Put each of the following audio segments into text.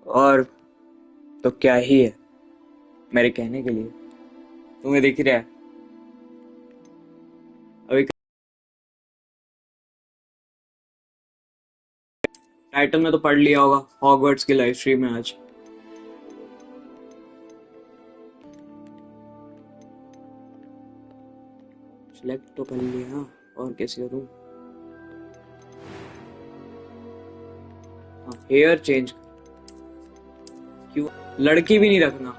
और तो क्या ही है मेरे कहने के लिए। तुम्हें दिख रहा है अभी टाइटल में तो पढ़ लिया होगा, हॉगवर्ट्स की लाइव स्ट्रीम है आज। सिलेक्ट तो कर लिया, और कैसे करूं? हाँ, हेयर चेंज क्यों? लड़की भी नहीं रखना।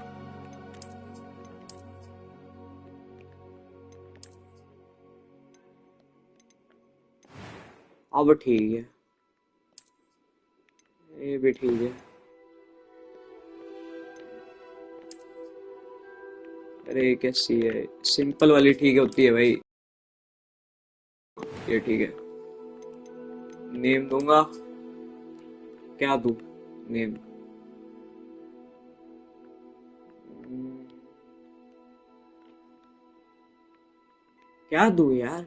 अब ठीक है, ये भी ठीक है। अरे कैसी है, सिंपल वाली ठीक होती है भाई। ये ठीक है। नेम दूंगा, क्या दूं नेम? क्या दूं यार?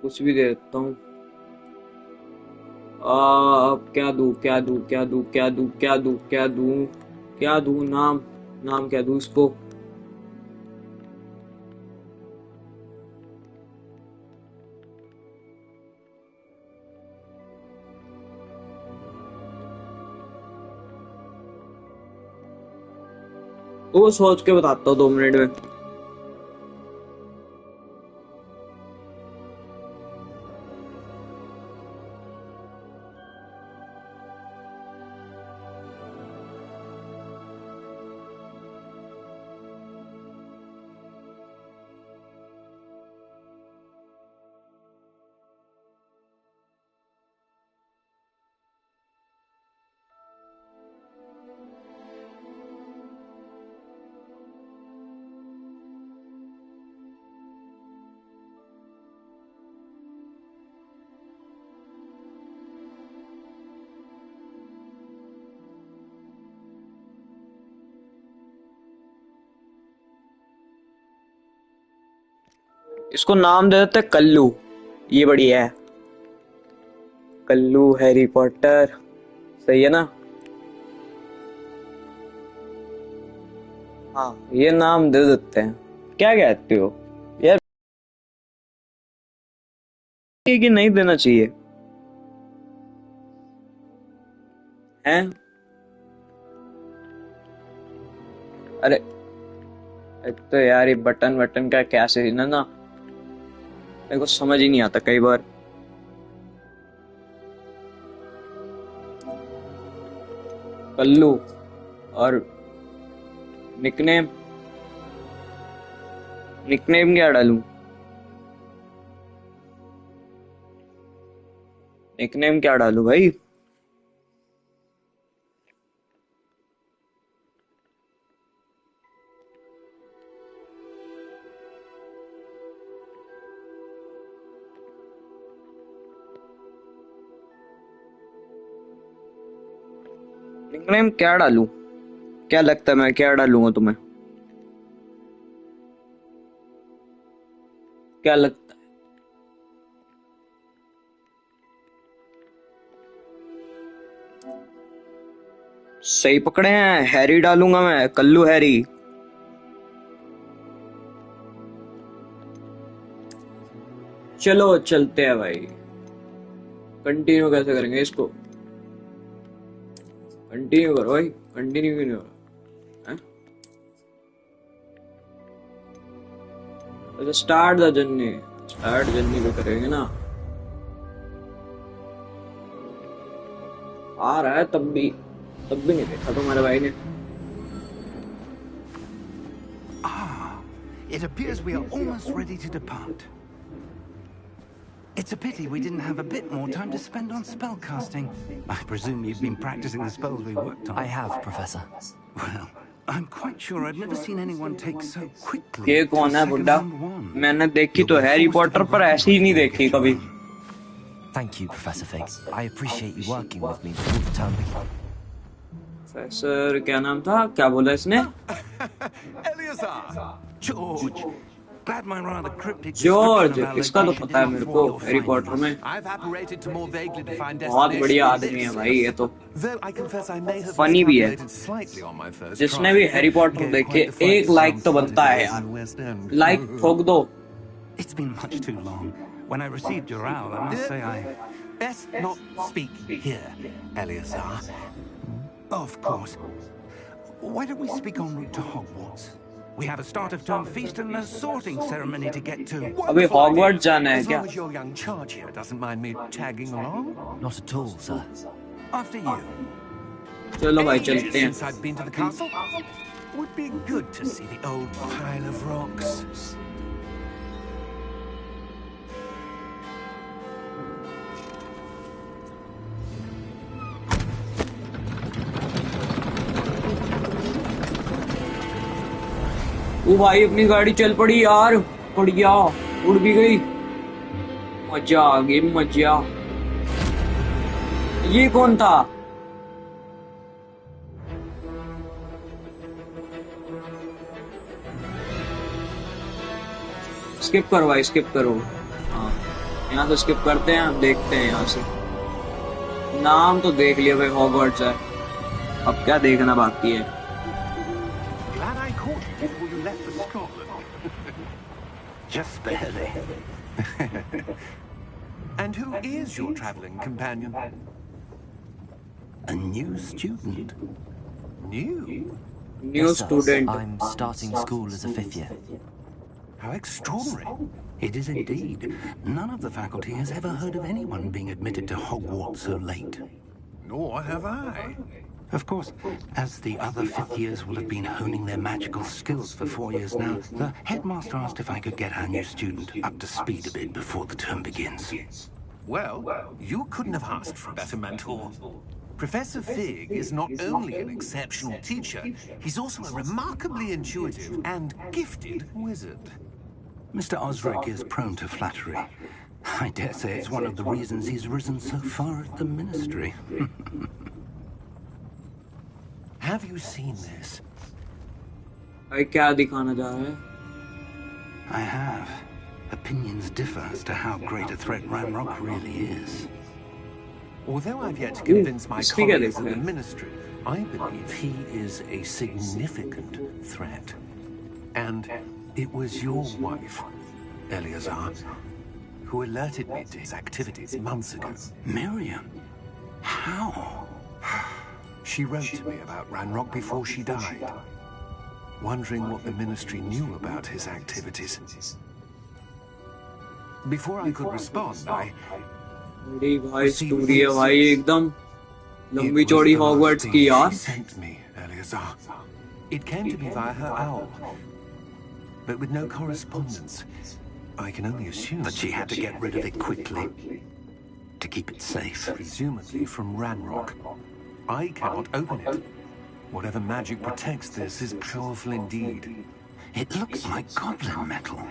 कुछ भी दे देता हूँ। अब क्या दूं, क्या दूं, क्या दूं, क्या दूं, क्या दूं, क्या दूं, क्या दूं? नाम, नाम क्या दूं इसको? वो सोच के बताता हूँ 2 मिनट में। इसको नाम दे देते कल्लू, ये बढ़िया है। कल्लू हैरी पॉटर, सही है ना? हाँ, ये नाम दे देते हैं। क्या कहते हो यार, ये कि नहीं देना चाहिए हैं? अरे एक तो यार ये बटन बटन का क्या सीन है ना, मेरे को समझ ही नहीं आता कई बार। कल्लू और निकनेम, निकनेम क्या डालूं? निकनेम क्या डालूं भाई? निकनेम क्या डालूं? क्या लगता है मैं क्या डालूंगा तुम्हें? क्या लगता है? सही पकड़े हैं, हैरी डालूंगा मैं, कल्लू हैरी। चलो चलते हैं भाई। कंटिन्यू कैसे करेंगे इसको? कंटिन्यू करो भाई, कंटिन्यू क्यों नहीं हो रहा? अच्छा, start the journey, start journey पे करेंगे ना। आ रहा है तब भी नहीं देखा तुम्हारे भाई ने। It appears we are almost ready to depart. It's a pity we didn't have a bit more time to spend on spellcasting. I presume you've been practicing the spells we worked on. I have, Professor. Well, I'm quite sure I've never seen anyone take so quickly ये to कौन है बुड्ढा? second-hand wand. मैंने देखी तो Harry Potter पर ऐसी ही नहीं देखी कभी। Thank you, Professor Fig. I appreciate you working with me before the term begins. Professor क्या नाम था, क्या बोला इसने? Eleazar! George, glad my rather cryptic description George, of our इसका तो location पता है didn't मेरे thwart को your हैरी finding पॉटर में। us. I've apparated to more vaguely defined बहुत destinations बढ़िया than आदमी है this. भाई ये तो। Though I confess I may have funny भी है। miscalculated slightly on my first जिसने try. भी हैरी पॉटर Gave देखे quite the fright एक to लाइक some तो बनता है theatre-goers in यार। the West End. लाइक ठोक दो। It's been much too long. When I received your owl, I must say I... Best not speak here, Eleazar. Of course. Why don't we speak en route to Hogwarts? We have a start of term feast and a sorting ceremony to get to. अबे Hogwarts जाना है As क्या? long as your young charge here doesn't mind me tagging along. Not at all, sir. After you. चलो भाई Any चलते years हैं। since I've been to the castle? Would be good to see the old pile of rocks. वो भाई अपनी गाड़ी चल पड़ी यार, बढ़िया, उड़ भी गई, मजा आ गई मजा। ये कौन था? स्किप करो भाई, स्किप करो। हाँ, यहाँ से स्किप करते हैं, अब देखते हैं यहाँ से। नाम तो देख लिया भाई, हॉगवर्ट्स है, अब क्या देखना बाकी है। Glad I caught you before you left for Scotland. Just barely. And who is your traveling companion? A new student. New? New Yes, sir. Student. I'm starting school as a 5th year. How extraordinary. It is indeed. None of the faculty has ever heard of anyone being admitted to Hogwarts so late. Nor have I. Of course, as the other 5th years will have been honing their magical skills for 4 years now, the headmaster asked if I could get our new student up to speed a bit before the term begins. Well, you couldn't have asked for a better mentor. Professor Fig is not only an exceptional teacher, he's also a remarkably intuitive and gifted wizard. Mr. Osric is prone to flattery. I dare say it's one of the reasons he's risen so far at the ministry. Have you seen this? भाई क्या दिखाना चाह रहा है? I have. Opinions differ as to how great a threat Ranrock really is. Although I've yet to convince my इसकी क्या colleagues in देखना the है? ministry, I believe he is a significant threat. And it was your wife, Eleazar, who alerted me to his activities months ago. Miriam? How? She wrote to me about Ranrock before she died, wondering what the ministry knew about his activities. Before I could respond, बड़ी भाई story है भाई, एकदम लंबी चौड़ी Hogwarts की she यार। sent me, Eleazar. It came to me via her owl, but with no correspondence. I can only assume But she had to get rid of it quickly to keep it safe. presumably from Ranrock. I cannot open it. Whatever magic protects this is powerful indeed. It looks like goblin metal.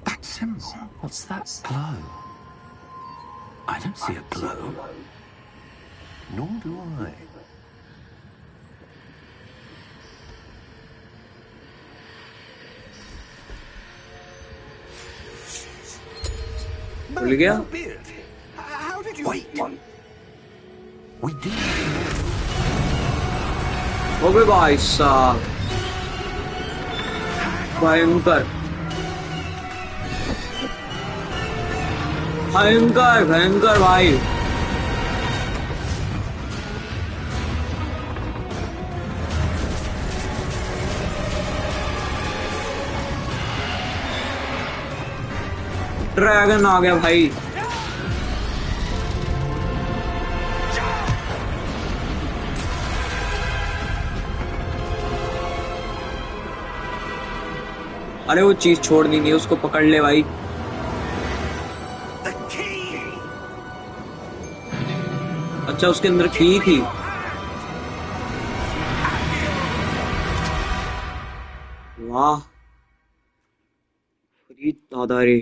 That symbol. What's that glow? I don't see a glow. Nor do I. भूल गया? Beard. How did you... Wait. We do. ओबे भाई साहब, भयंकर भयंकर भयंकर भाई। Dragon आ गया भाई। अरे वो चीज छोड़नी नहीं, उसको पकड़ ले भाई। The key! अच्छा, उसके अंदर की थी। वाह, फरीद दादारी।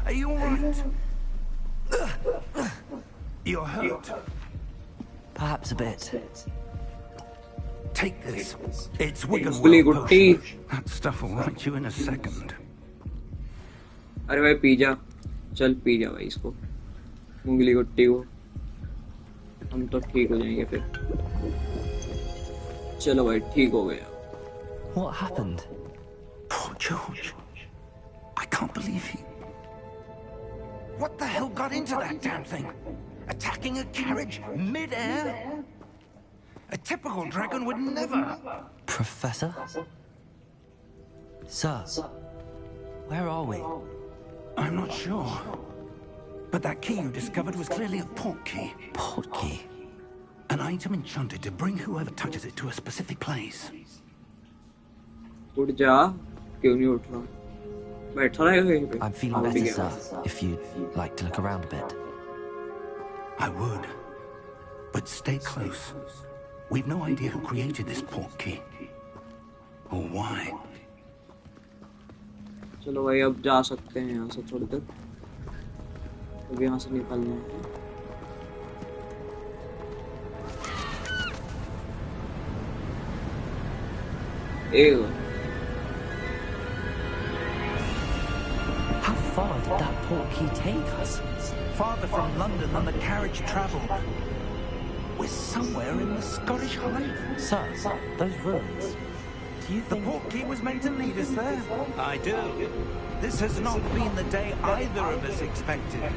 Are you alright? You're hurt. Perhaps a bit. Take this. It's मूंगली Wiggenweld गुट्टी। potion. That stuff will right you in a second. अरे भाई पी जा, चल पी जा भाई इसको, मूंगली गुट्टी को। हम तो ठीक हो जाएंगे फिर। चलो भाई ठीक हो गया। What happened? Poor George. I can't believe he... What the hell got into that damn thing? Attacking a carriage mid-air? A typical dragon would never... Professor? Sir, where are we? I'm not sure. But that key you discovered was clearly a port key. Port key? An item enchanted to bring whoever touches it to a specific place. उठ जा, क्यों नहीं उठ रहा? बैठा रहेगा कहीं पे? I'm feeling better, sir, if you'd like to look around a bit. I would. But stay close. We've no idea who created this port key. Or why. चलो भाई अब जा सकते हैं यहाँ से थोड़ी देर। अब यहाँ से निकलना है। How far did that port key take us? Farther from London than the carriage travelled. We're somewhere in the Scottish Highlands. Sir, those ruins. Do you The think... port key was meant to lead us there. I do. This has not been the day either of us expected.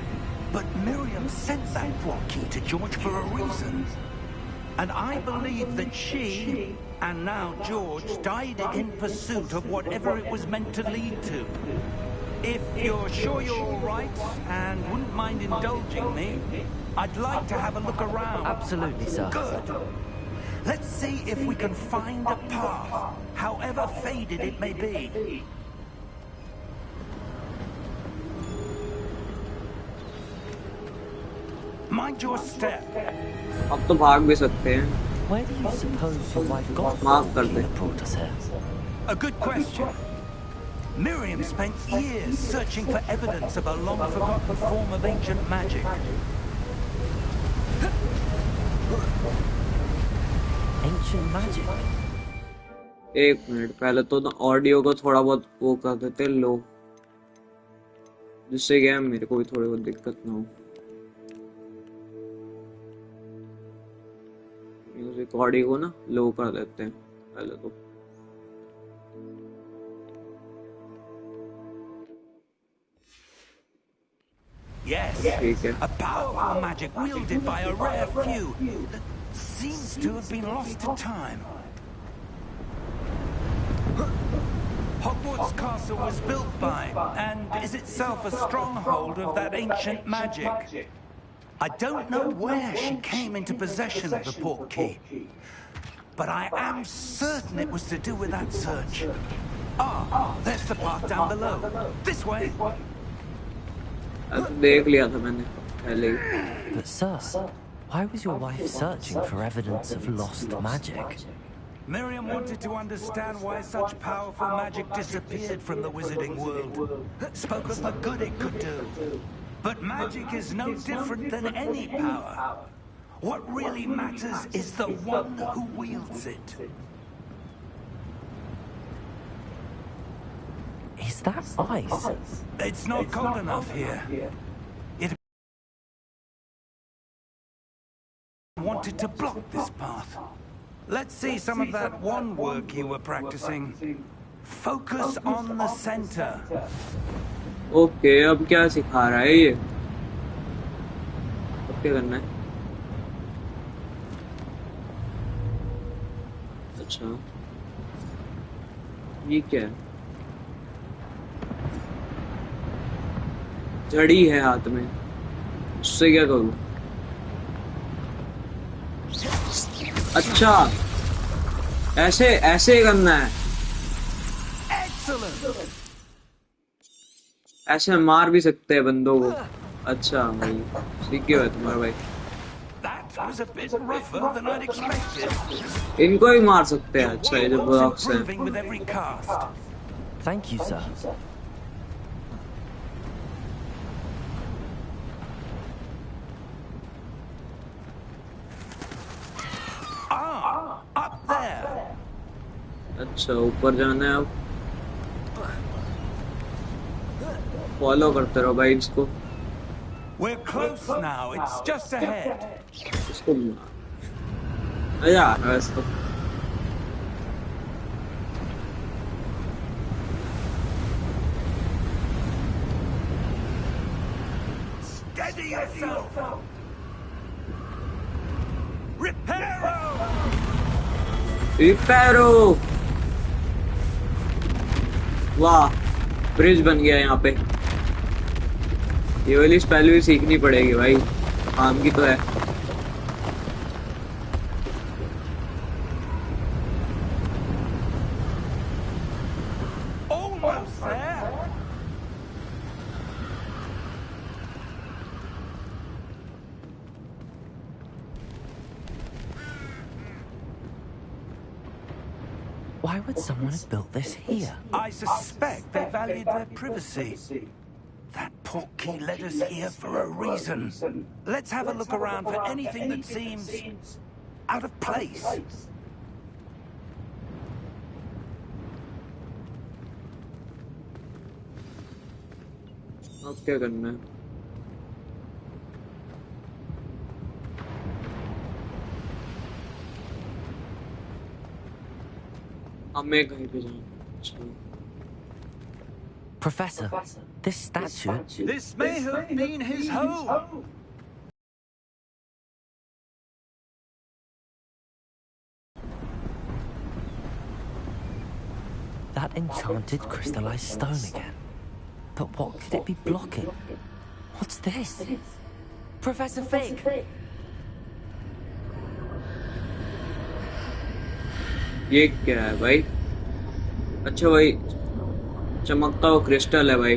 But Miriam sent that port key to George for a reason. And I believe that she, and now George, died in pursuit of whatever it was meant to lead to. If you're sure you're all right, and wouldn't mind indulging me, I'd like to have a look around. Absolutely, sir. Good. Let's see if we can find a path, however faded it may be. Mind your step. अब तो भाग भी सकते हैं। Where do you suppose your wife got the माफ कर port key they. that brought us here? A good question. Miriam spent years searching for evidence of a long-forgotten form of ancient magic. Ancient magic? एक minute, पहले तो audio को थोड़ा बहुत वो कर देते लो, जिससे क्या मेरे को भी थोड़ी बहुत दिक्कत ना हो। म्यूजिक ऑडियो को ना लो कर देते हैं पहले तो। Yes, a powerful magic wielded by a rare few that seems to have been lost to time. Hogwarts Castle was built by, and is itself a stronghold of that ancient magic. I don't know where she came into possession of the port key, but I am certain it was to do with that search. Ah, there's the path down below. This way. देख लिया था मैंने पहले ही। But sir, why was your wife searching for evidence of lost magic? Miriam wanted to understand why such powerful magic disappeared from the wizarding world. Spoke of the good it could do. But magic is no different than any power. What really matters is the one who wields it. Is that ice? It's not cold enough here. It wanted to block this path. Let's see some of that one work you were practicing. Focus on the center. Okay, अब क्या सिखा रहा है ये? अब क्या करना है? अच्छा, ये क्या है? झड़ी है हाथ में, उससे क्या करूं? अच्छा, ऐसे ऐसे करना है। ऐसे मार भी सकते हैं बंदों को। अच्छा भाई, सीख गया तुम्हारा भाई। इनको ही मार सकते हैं। अच्छा, ये जो ब्लॉक्स हैं। Thank you, sir. Ah, up there. अच्छा ऊपर जाना है अब। फॉलो करते रहो भाई इसको। We're close now. It's just ahead. इसको मजा आ रहा है इसको। Steady yourself. Reparo. रिपेरो। वाह ब्रिज बन गया यहाँ पे। ये वाली स्पेल भी सीखनी पड़ेगी भाई, काम की तो है। Almost there. Why would someone have built this here? I suspect they valued their privacy. That portkey led us here for a reason. Let's have a look around for anything that seems out of place. अब क्या करना है? हमें कहीं पे जाना। Professor, this statue... This may have been his home. That enchanted crystallized stone again. But what could it be blocking? What's this? Professor Fig! ये क्या है भाई? अच्छा भाई चमकता हुआ क्रिस्टल है भाई।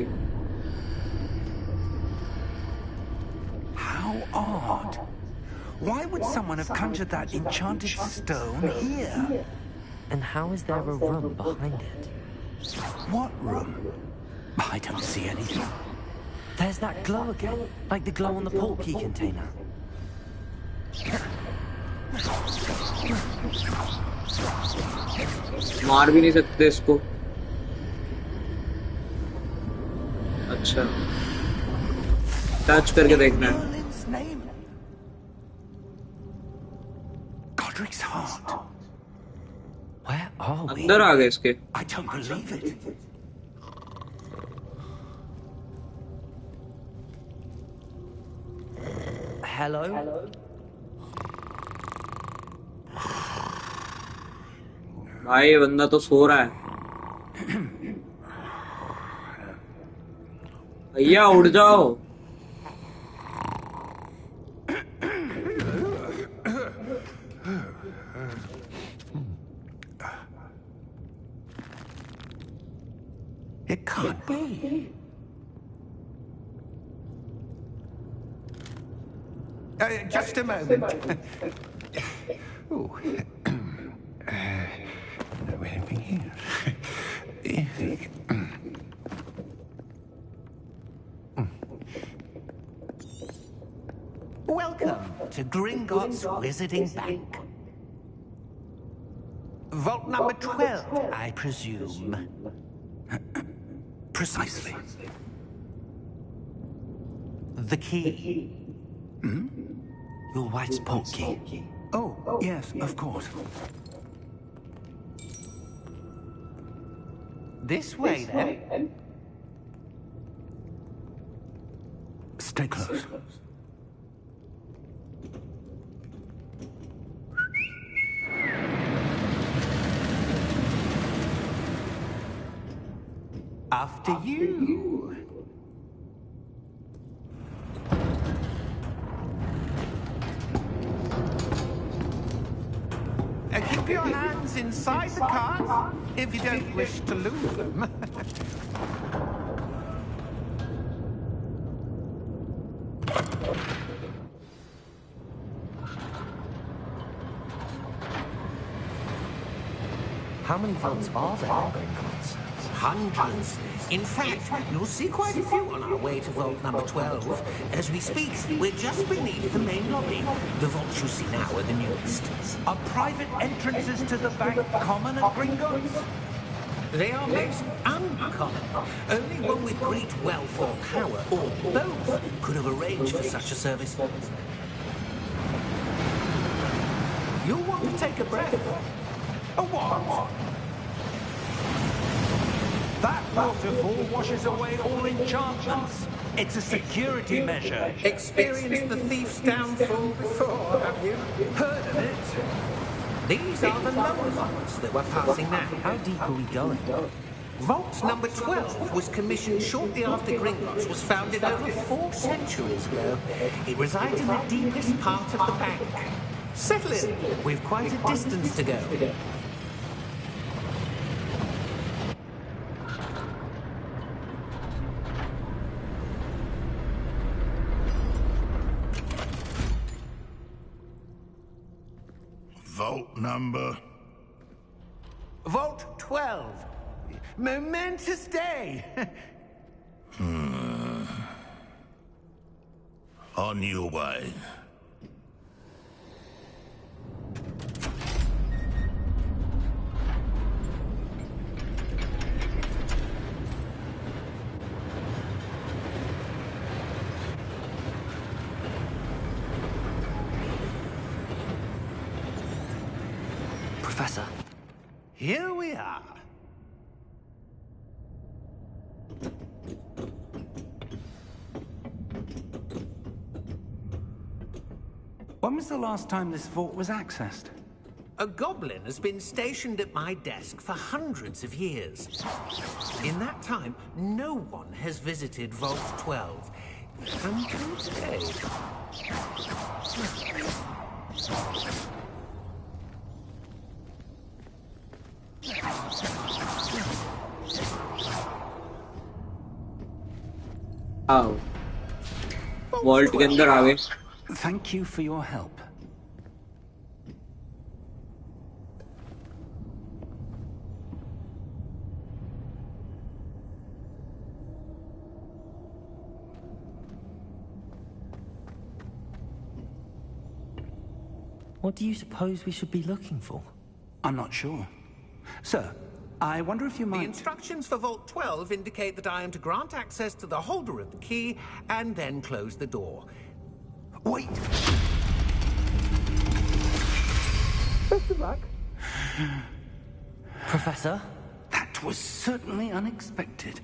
How odd. Why would someone have conjured that enchanted stone here? And how is there a room behind it? What room? I don't see anything. There's that glow again, like the glow on the portkey container. मार भी नहीं सकते इसको। अच्छा touch करके देखना है। Merlin's name. Godric's heart. Where are we? अंदर आ गए इसके। I don't believe it. Hello? भाई ये बंदा तो सो रहा है। भैया उठ जाओ। It can't be. Just a moment. Oh. Anything here? Welcome to Gringotts Wizarding Bank. Vault number 12, I presume. Precisely. The key. Hmm? Your wife's portkey. Oh, yes, of course. This way, then. Stay close. After you. Keep your hands inside the cart if you don't wish to lose them. How many vaults are there in Gringotts? Hundreds. In fact, you'll see quite a few on our way to vault number 12. As we speak, we're just beneath the main lobby. The vaults you see now are the newest. Are private entrances to the bank common at Gringotts? They are most uncommon. Only one with great wealth or power, or both, could have arranged for such a service. You'll want to take a breath. A what? That waterfall washes away all enchantments. It's a security measure. Experienced the thief's downfall before, have you? Heard of it? These are the lower vaults that we're passing now. How deep are we going? Vault number 12 was commissioned shortly after Gringotts was founded over 4 centuries ago. It resides in the deepest part of the bank. Settle in. We've quite a distance to go. Vault number? Vault 12. Momentous day. On your way. Professor. Here we are. When was the last time this vault was accessed? A goblin has been stationed at my desk for hundreds of years. In that time, no one has visited Vault 12. Until today. आओ vault के अंदर आ गए. Thank you for your help. What do you suppose we should be looking for? I'm not sure. Sir, I wonder if you The might... instructions for Vault 12 indicate that I am to grant access to the holder of the key and then close the door. Wait! Best of luck. Professor? That was certainly unexpected.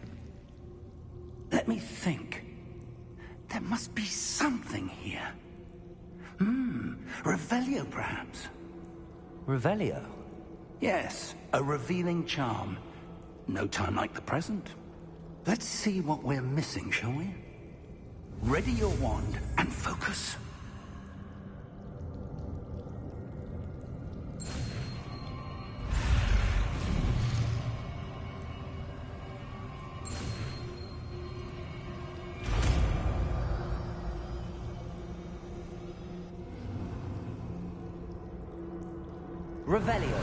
Let me think. There must be something here. Revelio, perhaps. Revelio? Yes, a revealing charm. No time like the present. Let's see what we're missing, shall we? Ready your wand and focus. Revelio.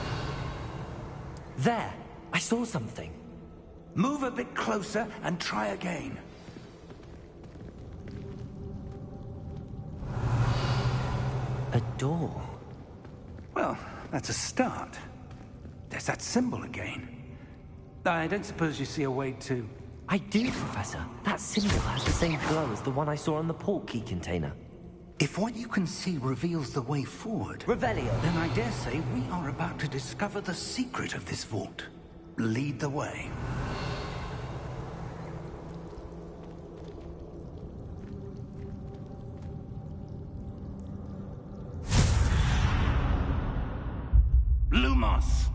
There, I saw something. Move a bit closer and try again. A door. Well, that's a start. There's that symbol again. I don't suppose you see a way to... I do, Professor. That symbol has the same glow as the one I saw on the port key container. If what you can see reveals the way forward... Revelio. Then I dare say we are about to discover the secret of this vault. Lead the way. Lumos!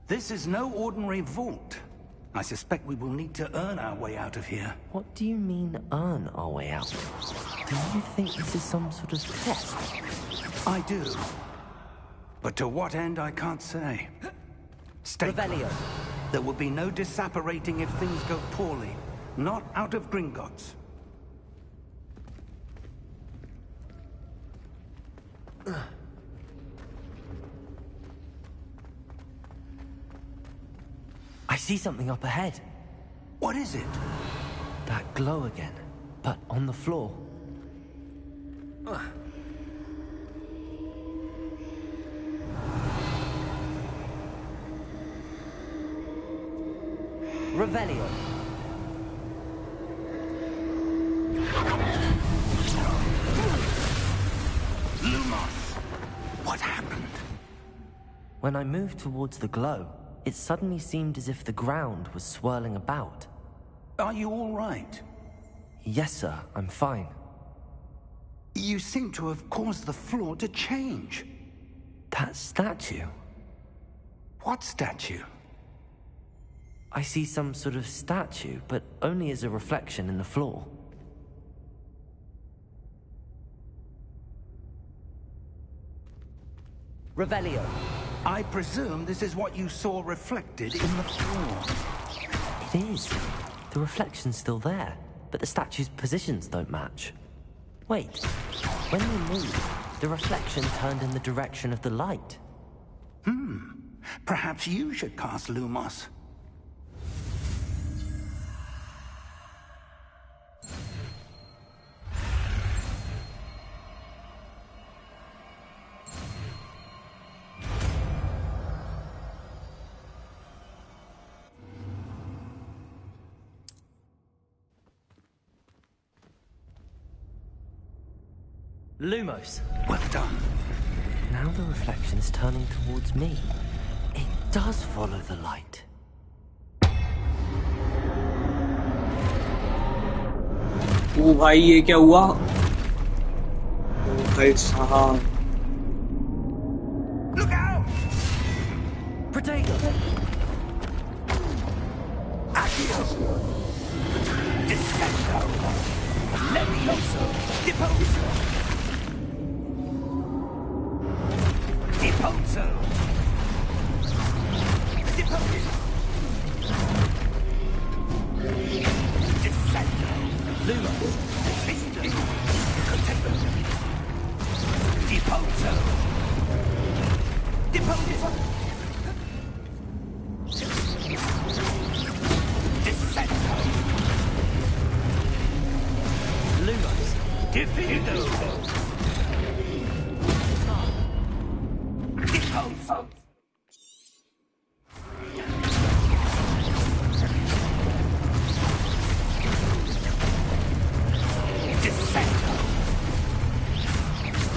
This is no ordinary vault. I suspect we will need to earn our way out of here. What do you mean, earn our way out? Do you think this is some sort of test? I do. But to what end, I can't say. Stay Revelio. close. There will be no disapparating if things go poorly. Not out of Gringotts. I see something up ahead. What is it? That glow again, but on the floor. Revelio. Lumos! What happened? When I moved towards the glow, it suddenly seemed as if the ground was swirling about. Are you all right? Yes, sir, I'm fine. You seem to have caused the floor to change. That statue? What statue? I see some sort of statue, but only as a reflection in the floor. Revelio. I presume this is what you saw reflected in the floor. It is. The reflection's still there, but the statue's positions don't match. Wait, when you moved, the reflection turned in the direction of the light. Perhaps you should cast Lumos. Lumos. Well done. Now the reflection is turning towards me. It does follow the light. ओ भाई ये क्या हुआ? भाई साहब. Look out! Protego! Accio! Descendo! Levioso! Deposo! Deposo! Deposo! Descendo! Lumos! Fisto! Contento! Deposo! Deposo! Descendo! Lumos! Defindo! Deposo! Descendo!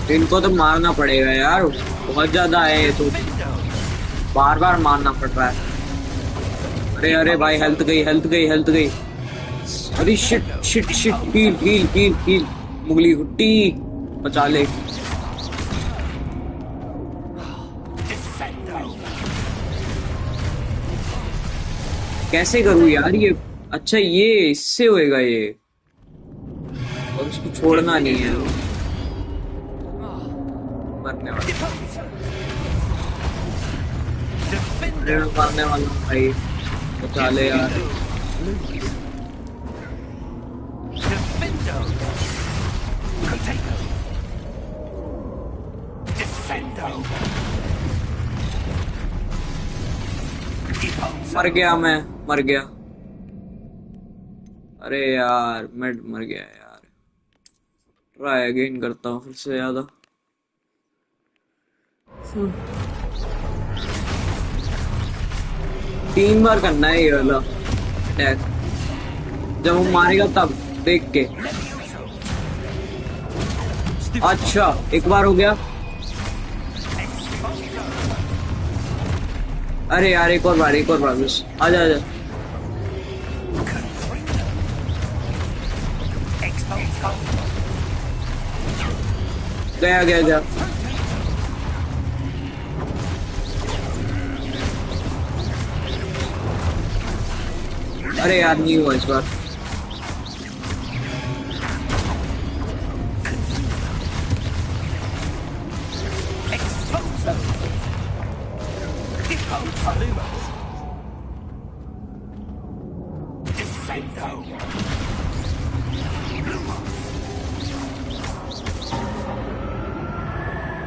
इनको तो मारना पड़ेगा यार, बहुत ज्यादा है ये तो, बार बार मारना पड़ रहा है. अरे अरे भाई, हेल्थ गई, हेल्थ गई, हेल्थ गई. अरे shit shit shit, heal heal heal heal. मुगली गुट्टी बचा ले. कैसे करूँ यार ये? अच्छा ये इससे होएगा ये, और उसको छोड़ना नहीं है. मरने वाला, मारने वाला भाई, बचा ले यार. Defendo! Contento! Defendo! मर गया मैं, मर गया. अरे यार मैं मर गया यार. ट्राई अगेन करता हूँ फिर से ज्यादा. तीन बार करना है ये वाला अटैक, जब वो मारेगा तब देख के. अच्छा एक बार हो गया. अरे यार एक और बार बस. आजा आजा. गया गया गया. अरे यार नहीं हुआ इस बार.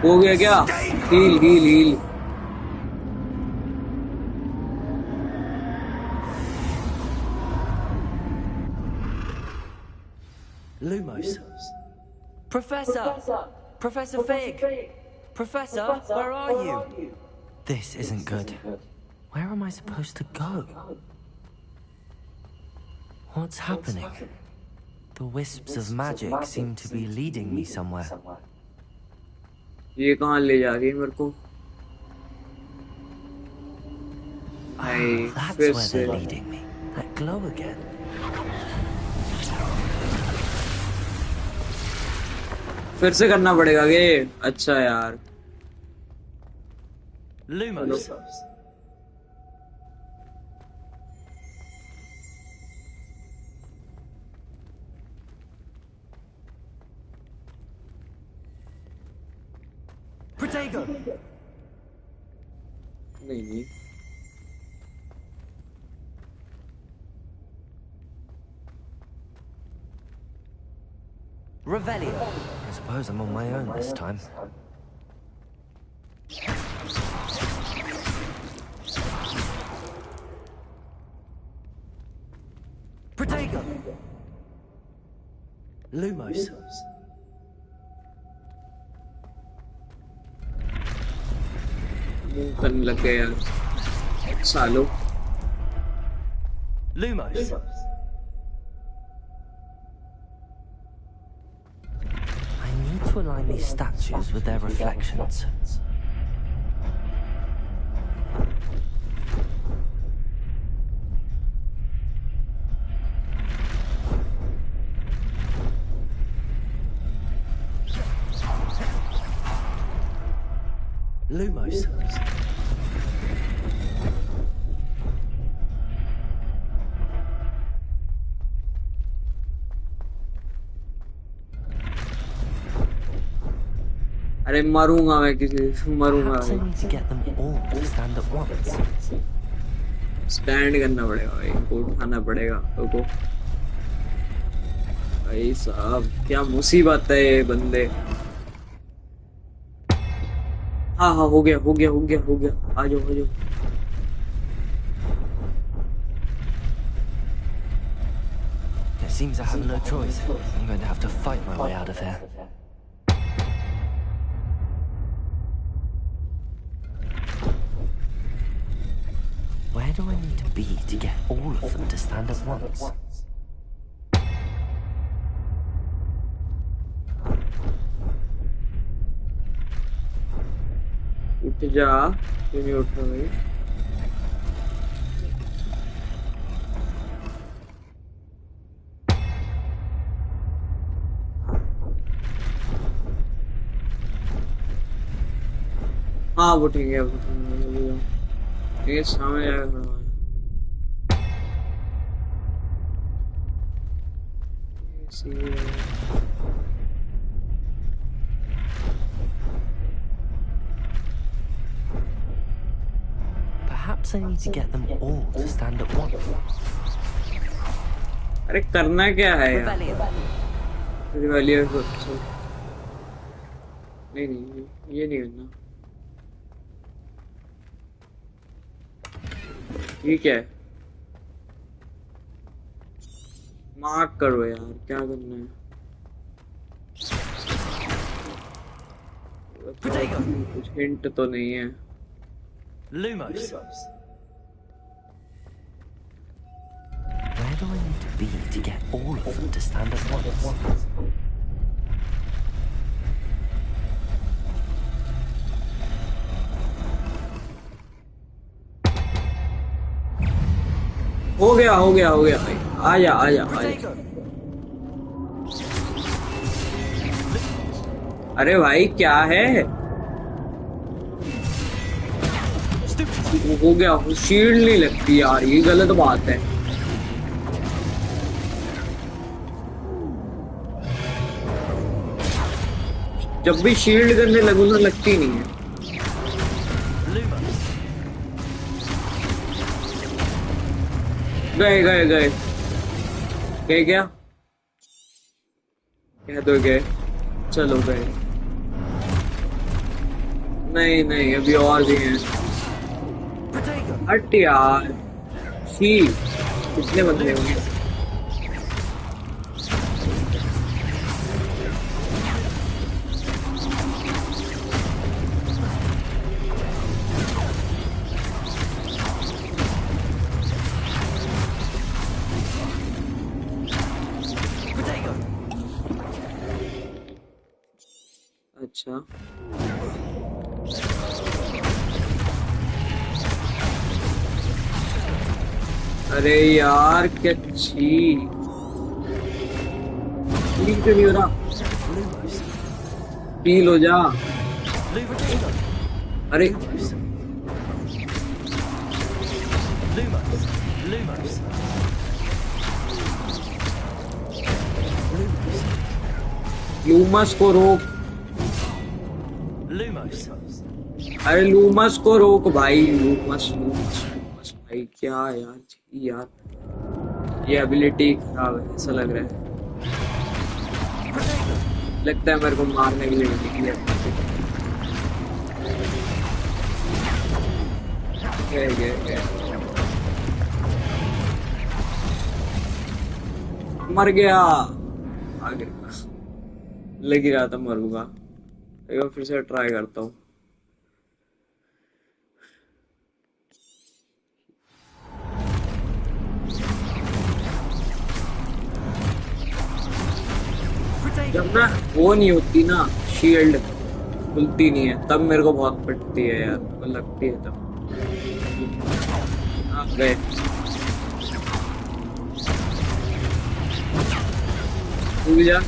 हो गया क्या? Heal heal heal. Lumos. Professor! Professor Fig! Professor, where are you? This isn't good. Where am I supposed to go? What's happening? The wisps of magic seem to be leading me somewhere. ये कहाँ ले जा रही है मेरे को? That's where they're leading me. That glow again. फिर से करना पड़ेगा ये? अच्छा यार. Lumos. Protego. नहीं. Revelio. I suppose I'm on my own this time. Protego. Lumos. मुंह करने लग गए यार. सालो. Lumos. To align these statues with their reflections. Lumos. अरे मरूंगा मैं किसी मरूंगा. Perhaps I need to get them all to stand at once. Stand करना पड़ेगा भाई. इनको उठाना पड़ेगा. रुको भाई साहब क्या मुसीबत है ये बंदे. हाँ हाँ हो गया हो गया हो गया हो गया. आ जाओ आ जाओ. It seems I have no choice. I'm going to have to fight my way out of here. Where do I need to be to get all of them to stand at once? उठ जा. क्यों नहीं उठ रहा भाई? हाँ वो ठीक है. ये सामने जाकर खड़ा है. Perhaps I need to get them all to stand at once. अरे करना क्या है यार? रिवेलियर को नहीं नहीं ये नहीं करना. ये क्या है? मार्क करो यार. क्या करना है? कुछ हिंट तो नहीं है. Lumos. Where do I need to be to get all of them to stand at once? हो गया भाई. आजा आजा आजा. अरे भाई क्या है? हो गया. शील्ड नहीं लगती यार. ये गलत बात है. जब भी शील्ड करने लगूं तो लगती नहीं है. गए गए गए गए क्या? कह दो गए. चलो गए. नहीं नहीं अभी और भी हैं. हट यार. शी कितने बंदे होंगे? अच्छा अरे यार क्या छी ठीक नहीं हो रहा फील हो जा अरे लूमस को रोक अरे लूमस को रोक भाई लूमस लूमस लूमस भाई क्या यार छी यार ये एबिलिटी खराब है ऐसा लग रहा है लगता है मेरे को मारने के लिए मिली है गए मर गया आगे लग ही रहा था मरूंगा एक बार फिर से ट्राई करता हूँ जब ना वो नहीं होती ना शील्ड खुलती नहीं है तब मेरे को बहुत पिटती है यार मेरे को लगती है तब गए भूल जा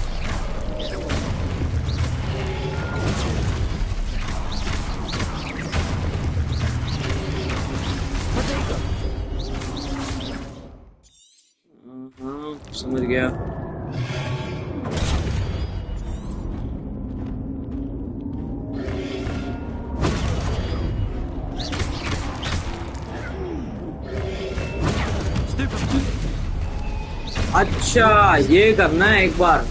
हाँ समझ गया अच्छा ये करना है एक बार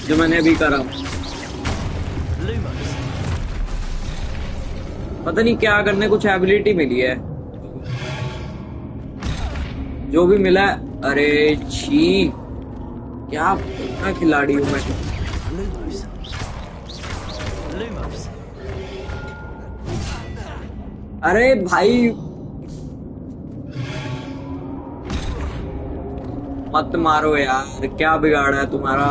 जो मैंने अभी करा पता नहीं क्या करने कुछ एबिलिटी मिली है जो भी मिला है अरे छी क्या कितना खिलाड़ी हूँ मैं अरे भाई मत मारो यार क्या बिगाड़ा है तुम्हारा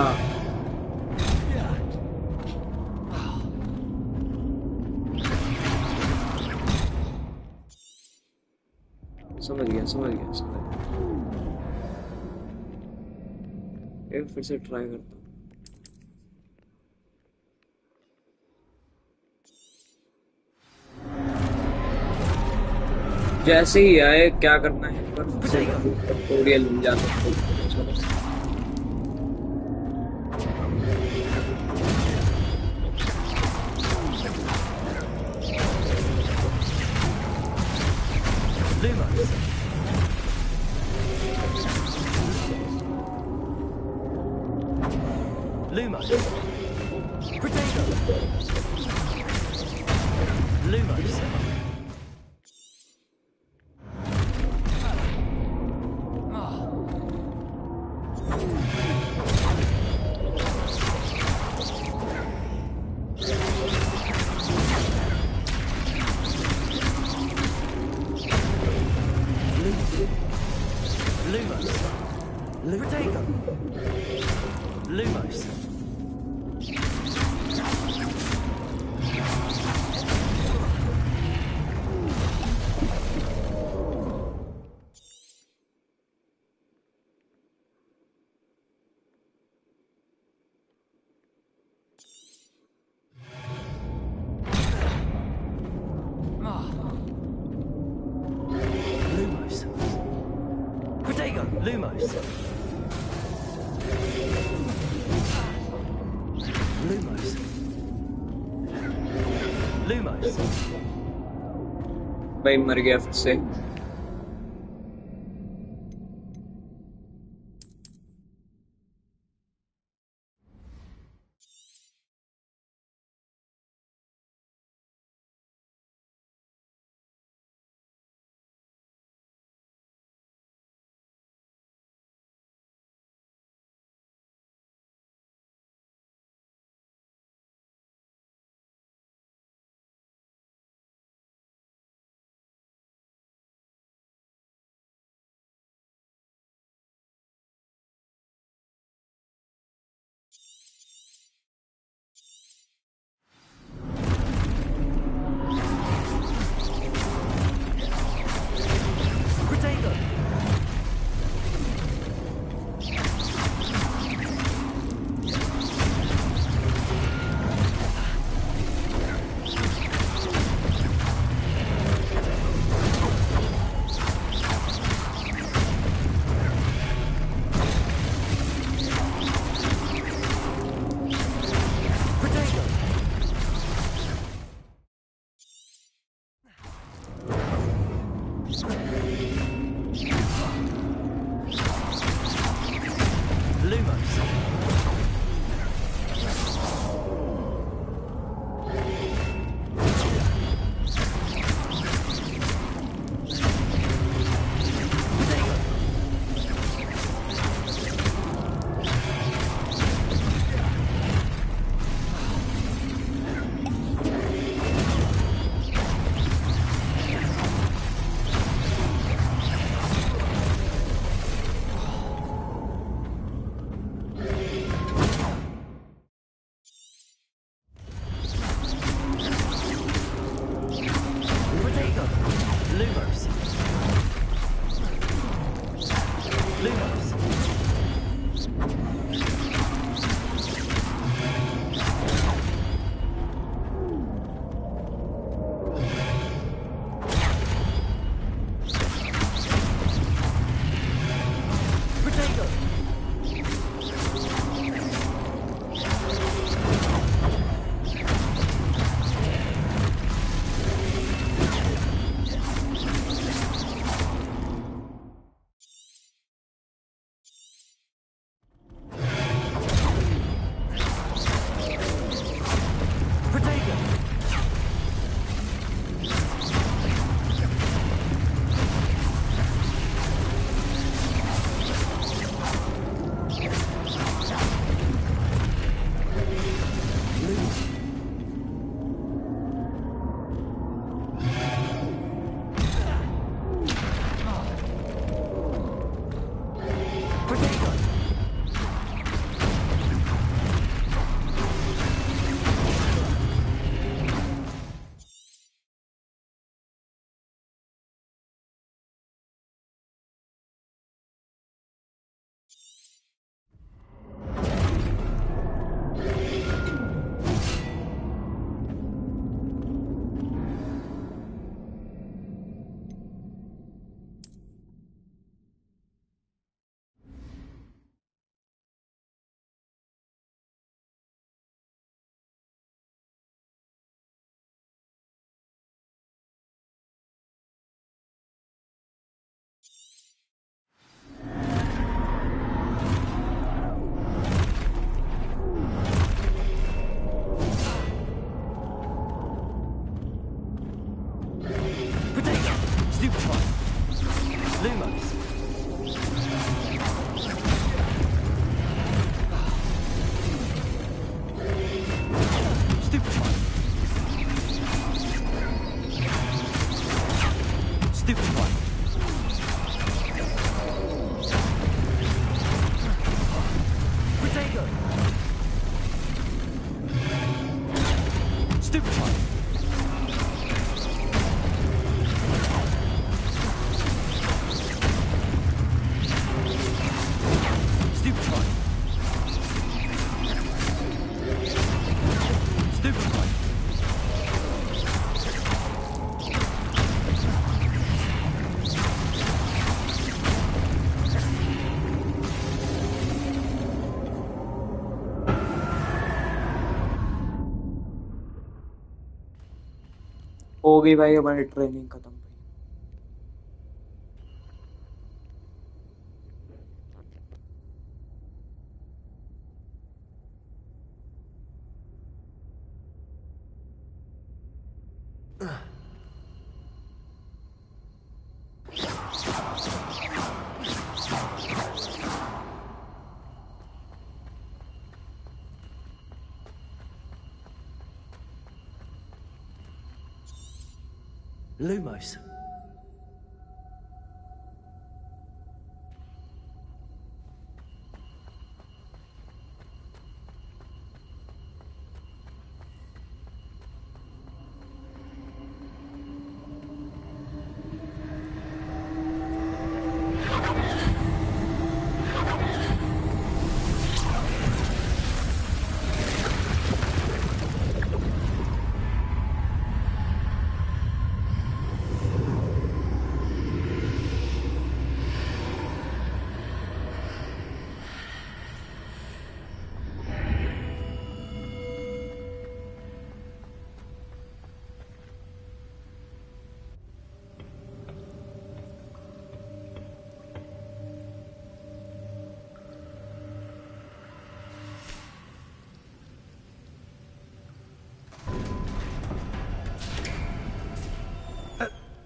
समझ गया एक फिर से ट्राई करता हूँ जैसे ही आए क्या करना है ट्यूटोरियल मिल जाता है भाई मर गया फिर से हो गई भाई हमारी ट्रेनिंग खत्म भाई। Lumos.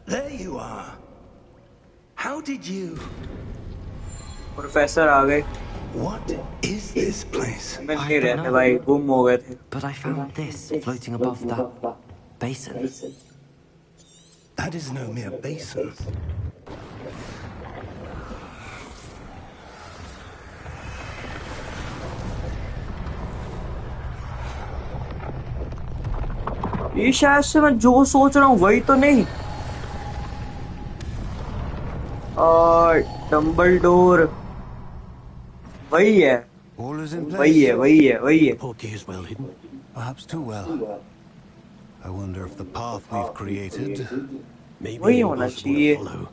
There you are. How did you... professor आ गए। What is this place? Mill I नहीं रहे don't थे know. भाई, गुम हो गए थे। But I found this floating above that basin. That is no mere basin. ये शायद से मैं जो सोच रहा हूँ वही तो नहीं। और डम्बलडोर वही है, All is in place. वही है, वही है, वही है। The portkey is well hidden. Perhaps too well. I wonder if the path we've created... Maybe वही होना impossible to चाहिए। follow.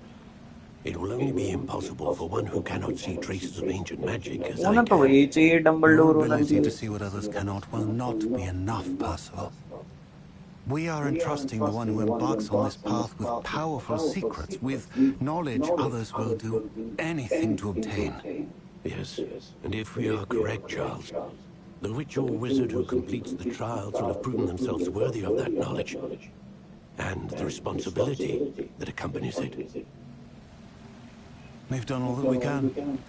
It will only be impossible for one who cannot see traces of ancient magic as I होना तो can. वही चाहिए, Your Dumbledore होना ability to चाहिए। see what others cannot will not be enough, Percival. We are entrusting the one who embarks on this path with powerful secrets, with knowledge others will do anything to obtain. Yes, and if we are correct, Charles, the witch or wizard who completes the trials will have proven themselves worthy of that knowledge and the responsibility that accompanies it. We've done all that we can.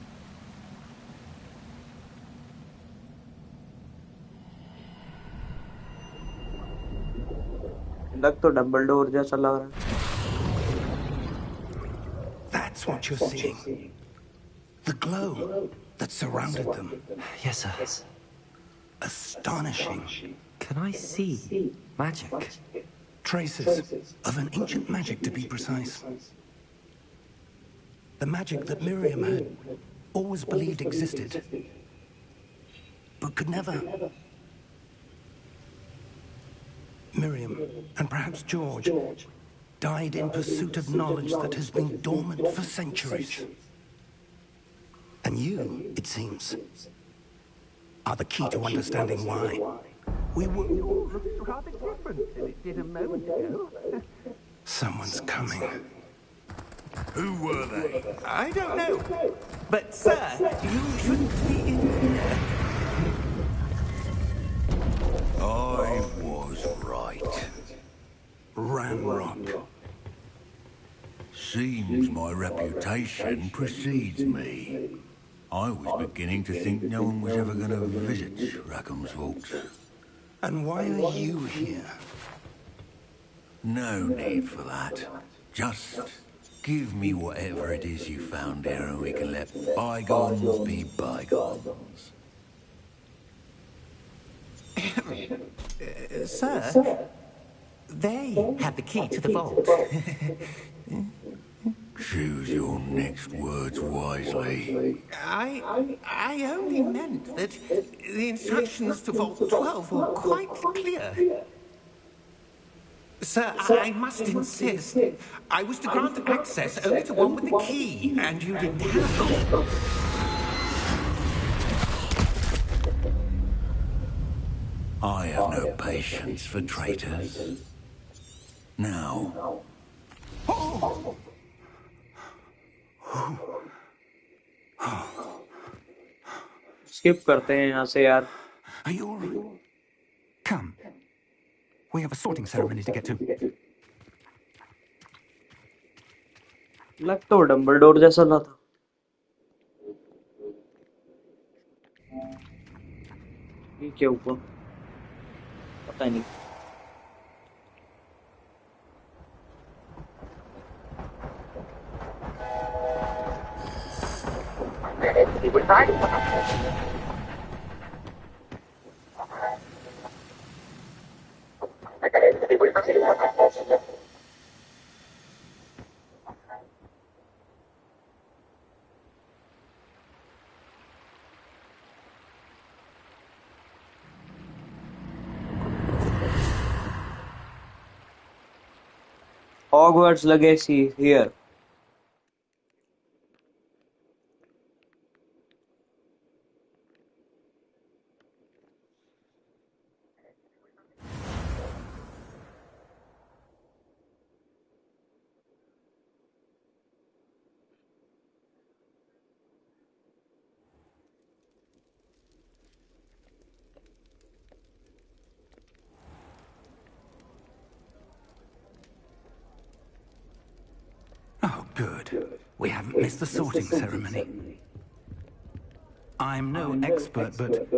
लग तो Dumbledore जैसा लग रहा है। That's what you're seeing. The glow that surrounded them. Yes, sir. Astonishing. Can I see magic? Traces of an ancient magic, to be precise. The magic that Miriam had always believed existed, but could never. Miriam, and perhaps George, died in pursuit of knowledge that has been dormant for centuries. And you, it seems, are the key to understanding why. We were looks rather different than it did a moment ago. Someone's coming. Who were they? I don't know. But, sir, you shouldn't be in here. I was right. Ranrock. Seems my reputation precedes me. I was beginning to think no one was ever going to visit Rackham's vault. And why are you here? No need for that. Just give me whatever it is you found here and we can let bygones be bygones. Sir, they had the key to the vault. Choose your next words wisely. I only meant that the instructions to Vault 12 were quite clear. Sir, I must insist. I was to grant access only to one with the key, and you didn't have it. I have no patience for traitors. Now, skip करते हैं यहाँ से यार. Are you all right? Come. We have a sorting ceremony to get to. लग तो Dumbledore जैसा ना था. ये क्या हुआ? पता नहीं. Hogwarts LEGACY here. Oh, good. We haven't missed the sorting ceremony. I'm no expert, but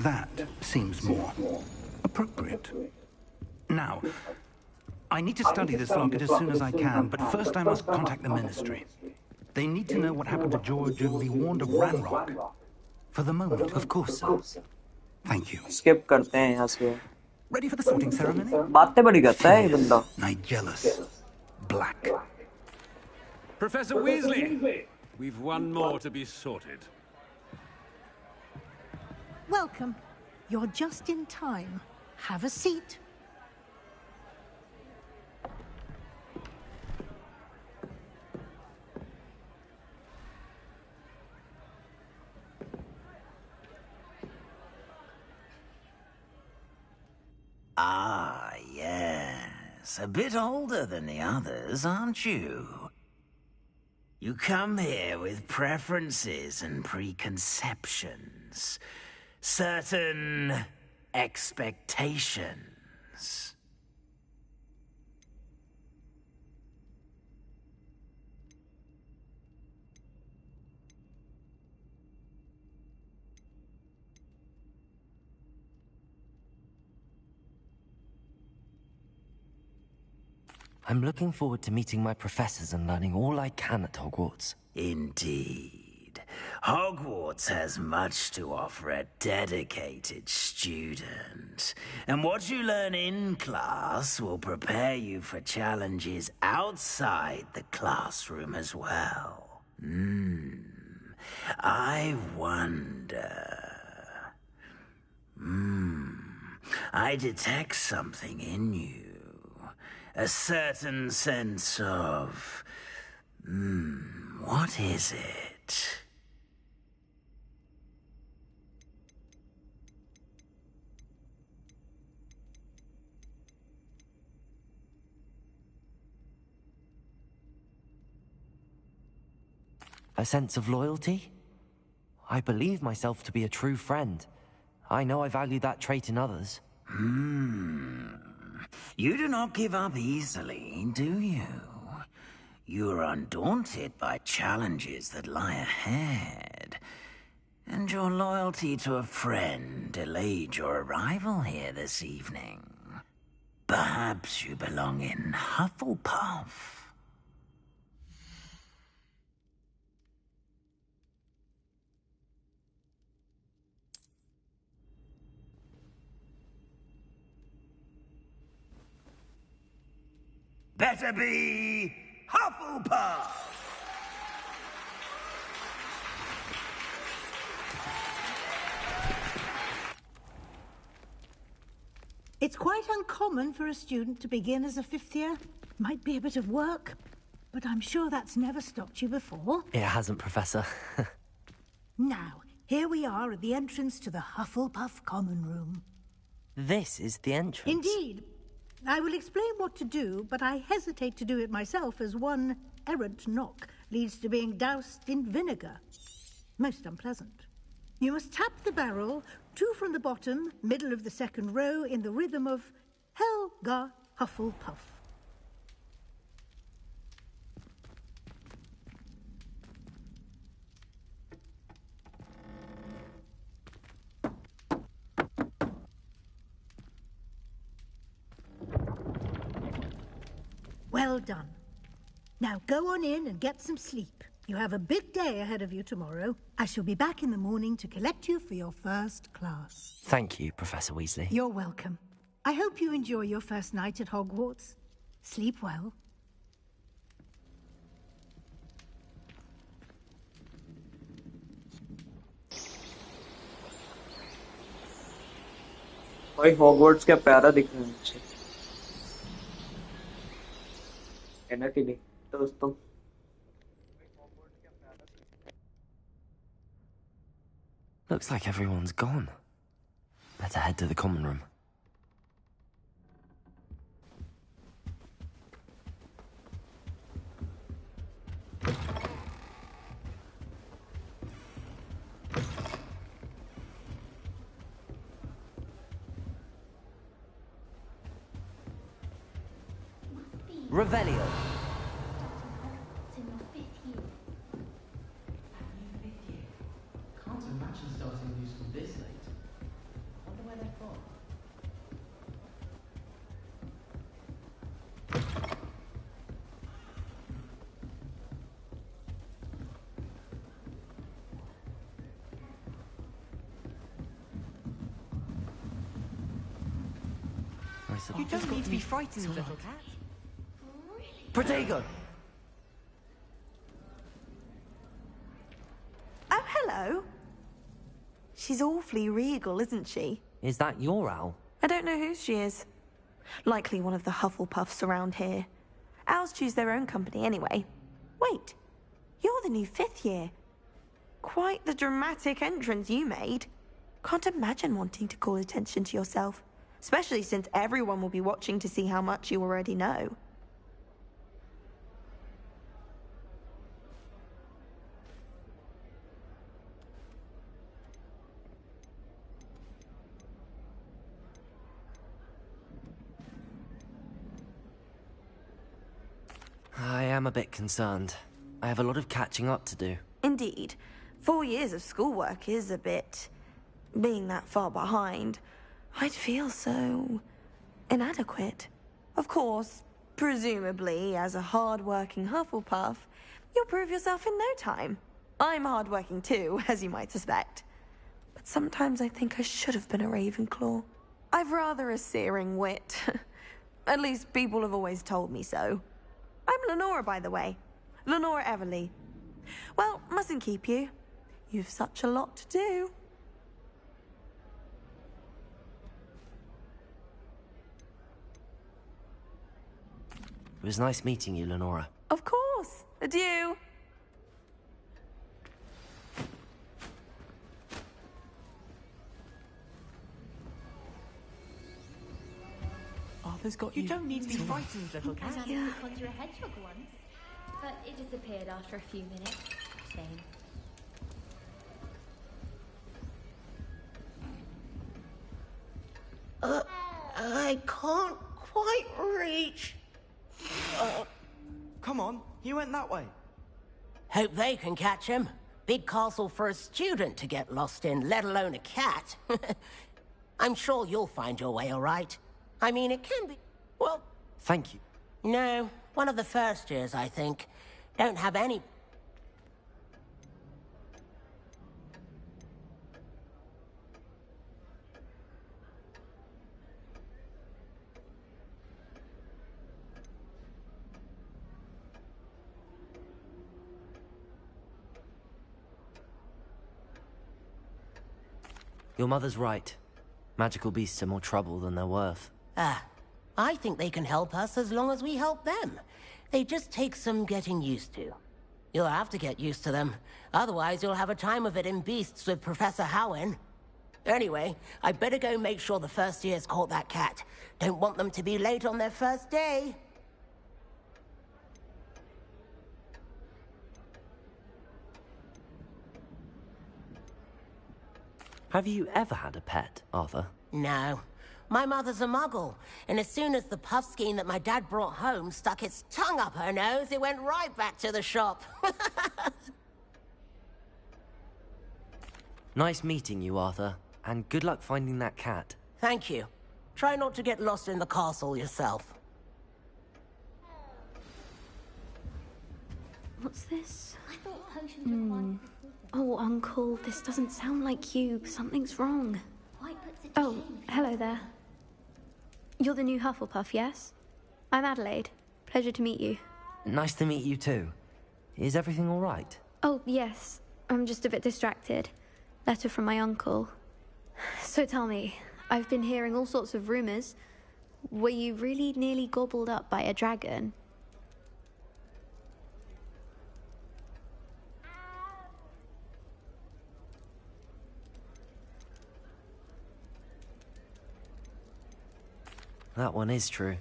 that seems more appropriate. Now, I need to study this locket as soon as I can, but first I must contact the Ministry. They need to know what happened to George and be warned of Ranrock. For the moment, Of course, sir. thank you. Skip करते हैं यहाँ से. Ready for the sorting ceremony? बातें बड़ी करता है ये बंदा. Nigellus. Black. Professor Weasley, we've one more to be sorted. Welcome. You're just in time. Have a seat. Ah, yes. A bit older than the others, aren't you? You come here with preferences and preconceptions. Certain expectations. I'm looking forward to meeting my professors and learning all I can at Hogwarts. Indeed. Hogwarts has much to offer a dedicated student, and what you learn in class will prepare you for challenges outside the classroom as well. I wonder... I detect something in you. A certain sense of... what is it? A sense of loyalty? I believe myself to be a true friend. I know I value that trait in others. You do not give up easily, do you? You are undaunted by challenges that lie ahead. And your loyalty to a friend delayed your arrival here this evening. Perhaps you belong in Hufflepuff. Better be Hufflepuff! It's quite uncommon for a student to begin as a fifth year. Might be a bit of work, but I'm sure that's never stopped you before. It hasn't, Professor. Now, here we are at the entrance to the Hufflepuff Common Room. This is the entrance. Indeed. I will explain what to do, but I hesitate to do it myself as one errant knock leads to being doused in vinegar. Most unpleasant. You must tap the barrel, 2 from the bottom, middle of the second row, in the rhythm of Helga Hufflepuff. Well done. Now go on in and get some sleep. You have a big day ahead of you tomorrow. I shall be back in the morning to collect you for your first class. Thank you, Professor Weasley. You're welcome. I hope you enjoy your first night at Hogwarts. Sleep well. भाई Hogwarts क्या प्यारा दिख रहा है मुझे है ना कि नहीं दोस्तों Looks like everyone's gone. Better head to the common room. Revelio. Can't imagine starting new school this late. Wonder where they're from. You don't need to be frightened, little cat. Protego! Oh, hello. She's awfully regal, isn't she? Is that your owl? I don't know who she is. Likely one of the Hufflepuffs around here. Owls choose their own company anyway. Wait, you're the new 5th year. Quite the dramatic entrance you made. Can't imagine wanting to call attention to yourself, especially since everyone will be watching to see how much you already know. I am a bit concerned. I have a lot of catching up to do. Indeed. 4 years of schoolwork is a bit... being that far behind. I'd feel so... inadequate. Of course, presumably, as a hard-working Hufflepuff, you'll prove yourself in no time. I'm hardworking too, as you might suspect. But sometimes I think I should have been a Ravenclaw. I've rather a searing wit. At least people have always told me so. I'm Lenora, by the way. Lenora Everly. Well, mustn't keep you. You've such a lot to do. It was nice meeting you, Lenora. Of course. Adieu. Arthur's got you. You don't need to be frightened, little cat. I was able to conjure a hedgehog once, but it disappeared after a few minutes. Shame. I can't quite reach. Come on, you went that way. Hope they can catch him. Big castle for a student to get lost in, let alone a cat. I'm sure you'll find your way all right. I mean, it can be... Well... Thank you. No, one of the first years, I think. Don't have any... Your mother's right. Magical beasts are more trouble than they're worth. I think they can help us as long as we help them. They just take some getting used to. You'll have to get used to them. Otherwise, you'll have a time of it in Beasts with Professor Howin. Anyway, I'd better go make sure the first years caught that cat. Don't want them to be late on their first day. Have you ever had a pet, Arthur? No. My mother's a muggle, and as soon as the puff skein that my dad brought home stuck its tongue up her nose, it went right back to the shop. Nice meeting you, Arthur, and good luck finding that cat. Thank you. Try not to get lost in the castle yourself. What's this? I thought potions were one. Oh, Uncle, this doesn't sound like you. Something's wrong. Oh, hello there. You're the new Hufflepuff, yes? I'm Adelaide. Pleasure to meet you. Nice to meet you too. Is everything all right? Oh, yes. I'm just a bit distracted. Letter from my uncle. So tell me, I've been hearing all sorts of rumors. Were you really nearly gobbled up by a dragon? That one is true.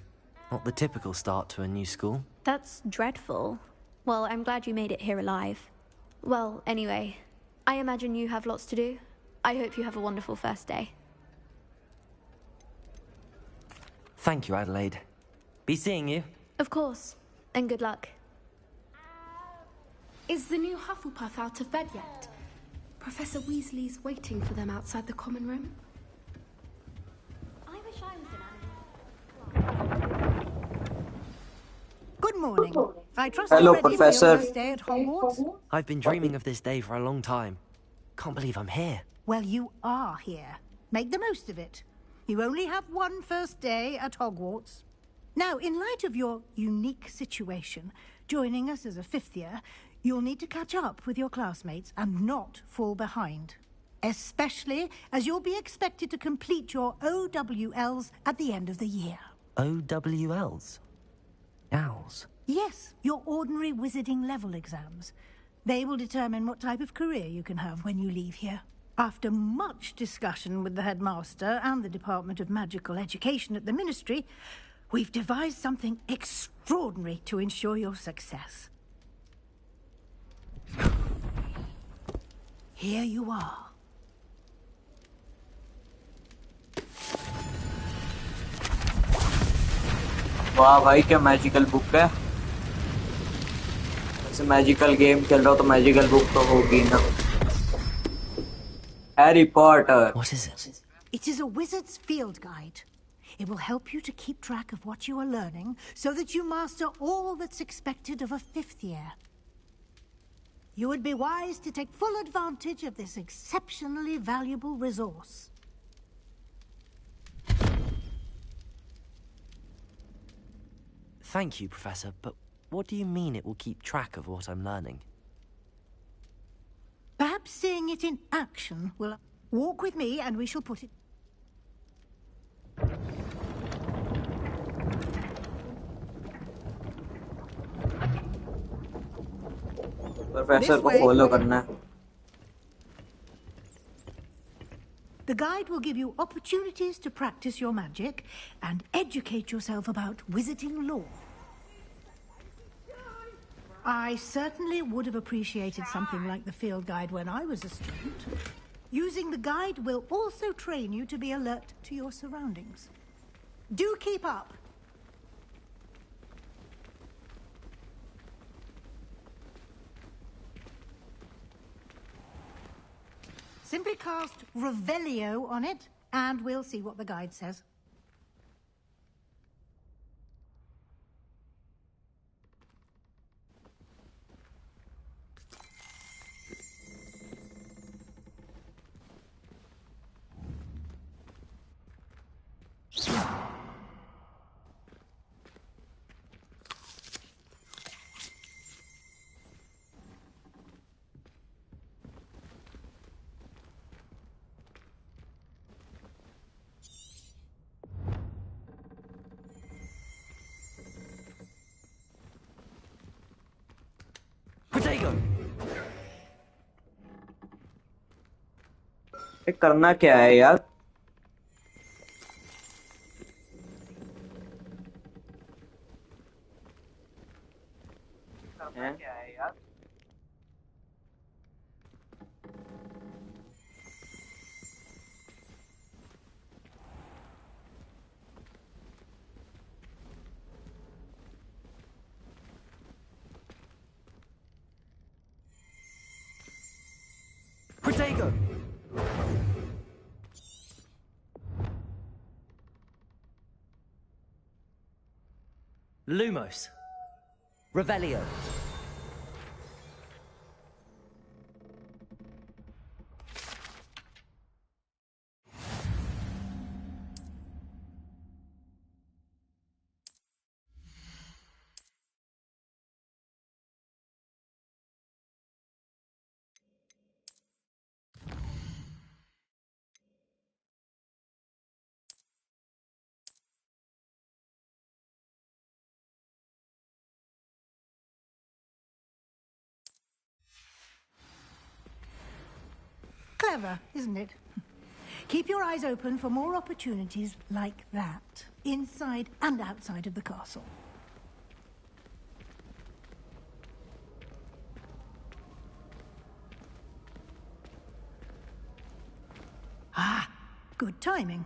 Not the typical start to a new school. That's dreadful. Well, I'm glad you made it here alive. Well, anyway, I imagine you have lots to do. I hope you have a wonderful first day. Thank you, Adelaide. Be seeing you. Of course, and good luck. Is the new Hufflepuff out of bed yet? Professor Weasley's waiting for them outside the common room. I wish I was an animal. Good morning. I trust Hello, you're ready Professor. for your first day at Hogwarts. I've been dreaming of this day for a long time. Can't believe I'm here. Well, you are here. Make the most of it. You only have one first day at Hogwarts. Now, in light of your unique situation, joining us as a fifth year, you'll need to catch up with your classmates and not fall behind. Especially as you'll be expected to complete your OWLs at the end of the year. OWLs? Owls? Yes, your ordinary wizarding level exams. They will determine what type of career you can have when you leave here. After much discussion with the headmaster and the Department of Magical Education at the Ministry, we've devised something extraordinary to ensure your success. Here you are. वाह भाई, क्या magical book है। ऐसे magical game खेल रहा हो तो magical book तो होगी ना। Harry Potter. What is it? It is a wizard's field guide. It will help you to keep track of what you are learning so that you master all that's expected of a fifth year. You would be wise to take full advantage of this exceptionally valuable resource. Thank you, Professor, but what do you mean it will keep track of what I'm learning? Perhaps seeing it in action will... Walk with me and we shall put it... professor को follow करना है. The guide will give you opportunities to practice your magic and educate yourself about wizarding lore. I certainly would have appreciated something like the field guide when I was a student. Using the guide will also train you to be alert to your surroundings. Do keep up. Simply cast Revelio on it, and we'll see what the guide says. करना क्या है यार? करना क्या है यार? Protego! Lumos. Revelio. Clever, isn't it? Keep your eyes open for more opportunities like that, inside and outside of the castle. Ah, good timing.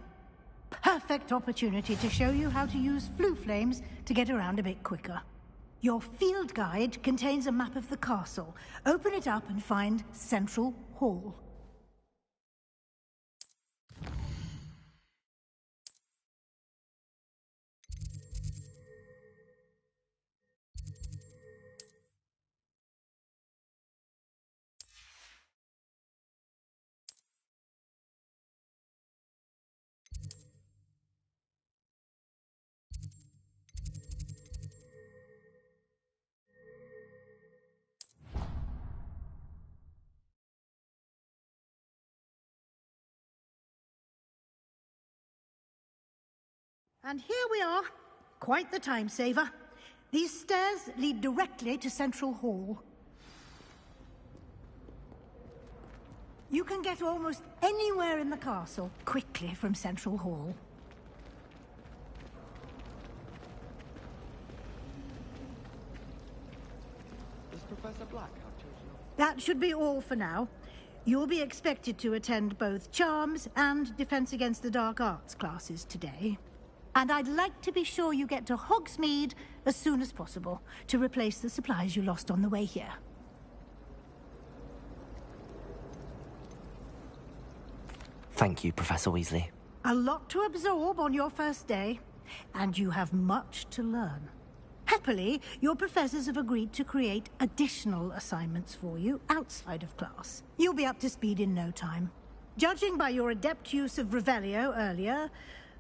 Perfect opportunity to show you how to use flue flames to get around a bit quicker. Your field guide contains a map of the castle. Open it up and find Central Hall. And here we are. Quite the time saver. These stairs lead directly to Central Hall. You can get almost anywhere in the castle quickly from Central Hall. Does Professor Black have children? That should be all for now. You'll be expected to attend both Charms and Defense Against the Dark Arts classes today. And I'd like to be sure you get to Hogsmeade as soon as possible to replace the supplies you lost on the way here. Thank you, Professor Weasley. A lot to absorb on your first day, and you have much to learn. Happily, your professors have agreed to create additional assignments for you outside of class. You'll be up to speed in no time. Judging by your adept use of Revelio earlier,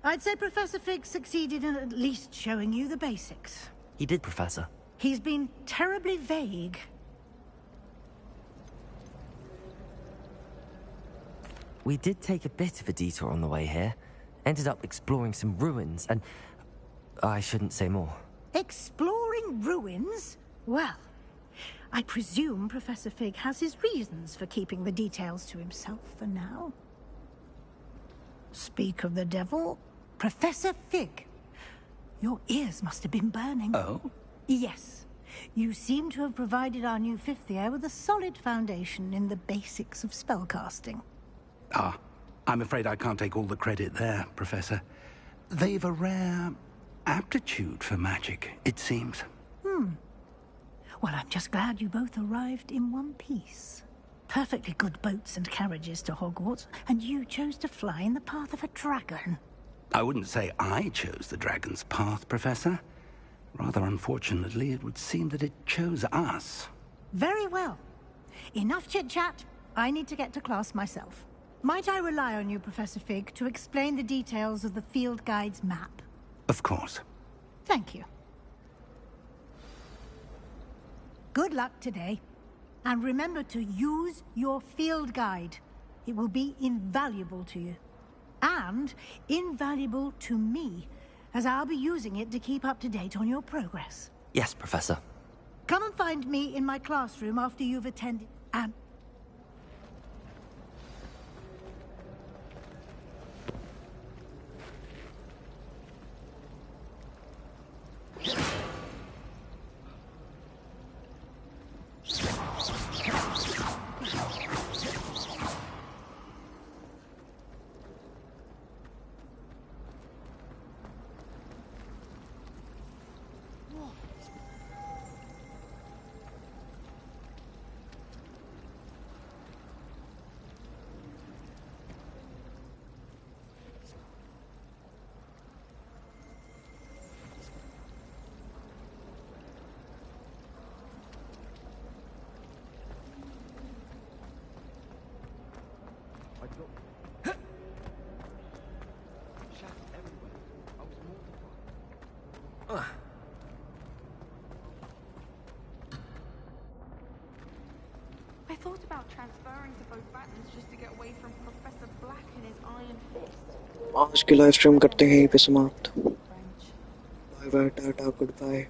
I'd say Professor Fig succeeded in at least showing you the basics. He did, Professor. He's been terribly vague. We did take a bit of a detour on the way here. Ended up exploring some ruins, and I shouldn't say more. Exploring ruins? Well, I presume Professor Fig has his reasons for keeping the details to himself for now. Speak of the devil, Professor Fig. Your ears must have been burning. Oh? Yes. You seem to have provided our new fifth year with a solid foundation in the basics of spellcasting. Ah, I'm afraid I can't take all the credit there, Professor. They've a rare aptitude for magic, it seems. Well, I'm just glad you both arrived in one piece. Perfectly good boats and carriages to Hogwarts, and you chose to fly in the path of a dragon. I wouldn't say I chose the dragon's path, Professor. Rather unfortunately, it would seem that it chose us. Very well. Enough chit-chat. I need to get to class myself. Might I rely on you, Professor Fig, to explain the details of the field guide's map? Of course. Thank you. Good luck today. And remember to use your field guide. It will be invaluable to you. And invaluable to me, as I'll be using it to keep up to date on your progress. Yes, Professor. Come and find me in my classroom after you've attended and... I thought about transferring to both battles just to get away from Professor Black and his iron fist. आज की live stream करते हैं यहीं पे समाप्त। Bye bye tata good bye.